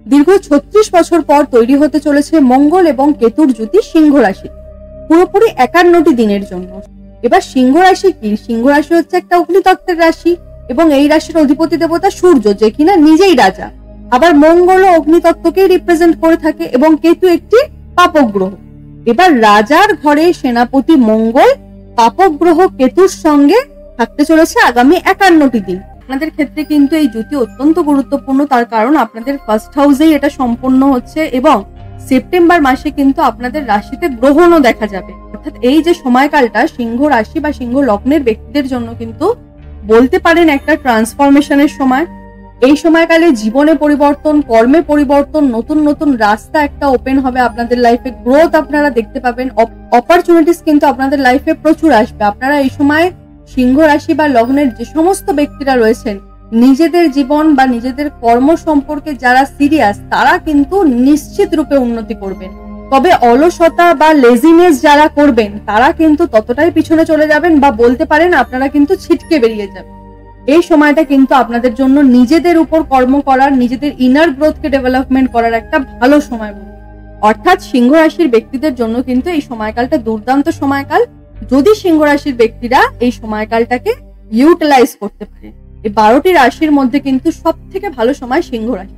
দীর্ঘ 36 বছর পর তৈরি হতে চলেছে মঙ্গল এবং কেতুর জুতি সিংহ রাশি, পুরোপুরি 51টি দিনের জন্য। এবার সিংহ রাশি কি? সিংহ রাশি হচ্ছে একটা অগ্নিতত্ত্বের রাশি এবং এই রাশির অধিপতি দেবতা সূর্য, যে কিনা নিজেই রাজা। আবার মঙ্গল ও অগ্নিতত্ত্বকেই রিপ্রেজেন্ট করে থাকে এবং কেতু একটি পাপক গ্রহ। এবার রাজার ঘরে সেনাপতি মঙ্গল পাপক গ্রহ কেতুর সঙ্গে থাকতে চলেছে আগামী 51টি দিন। আপনাদের ক্ষেত্রে কিন্তু এই জুতি অত্যন্ত গুরুত্বপূর্ণ, তার কারণ আপনাদের ফার্স্ট হাউসেই এটা সম্পন্ন হচ্ছে এবং সেপ্টেম্বর মাসে কিন্তু আপনাদের রাশিতে গ্রহণও দেখা যাবে। অর্থাৎ এই যে সময়কালটা সিংহ রাশি বা সিংহ লগ্নের ব্যক্তিদের জন্য কিন্তু বলতে পারেন একটা ট্রান্সফরমেশনের সময়। এই সময়কালে জীবনে পরিবর্তন, কর্মে পরিবর্তন, নতুন নতুন রাস্তা একটা ওপেন হবে আপনাদের লাইফে, গ্রোথ আপনারা দেখতে পাবেন, অপরচুনিটিস কিন্তু আপনাদের লাইফে প্রচুর আসবে। আপনারা এই সময় সিংহ রাশি বা লগ্নের যে সমস্ত ব্যক্তিরা রয়েছেন নিজেদের জীবন বা নিজেদের কর্ম সম্পর্কে যারা সিরিয়াস, তারা কিন্তু নিশ্চিত রূপে উন্নতি করবেন। তবে অলসতা বা লেজিনেস যারা করবেন তারা কিন্তু ততটাই পিছনে চলে যাবেন বা বলতে পারেন আপনারা কিন্তু ছিটকে বেরিয়ে যাবেন। এই সময়টা কিন্তু আপনাদের জন্য নিজেদের উপর কর্ম করার, নিজেদের ইনার গ্রোথকে ডেভেলপমেন্ট করার একটা ভালো সময়। অর্থাৎ সিংহ রাশির ব্যক্তিদের জন্য কিন্তু এই সময়কালটা দুর্দান্ত সময়কাল, যদি সিংহ রাশির ব্যক্তিরা এই সময়কালটাকে ইউটিলাইজ করতে পারে। এই 12টি রাশির মধ্যে কিন্তু সব থেকে ভালো সময় সিংহ রাশি।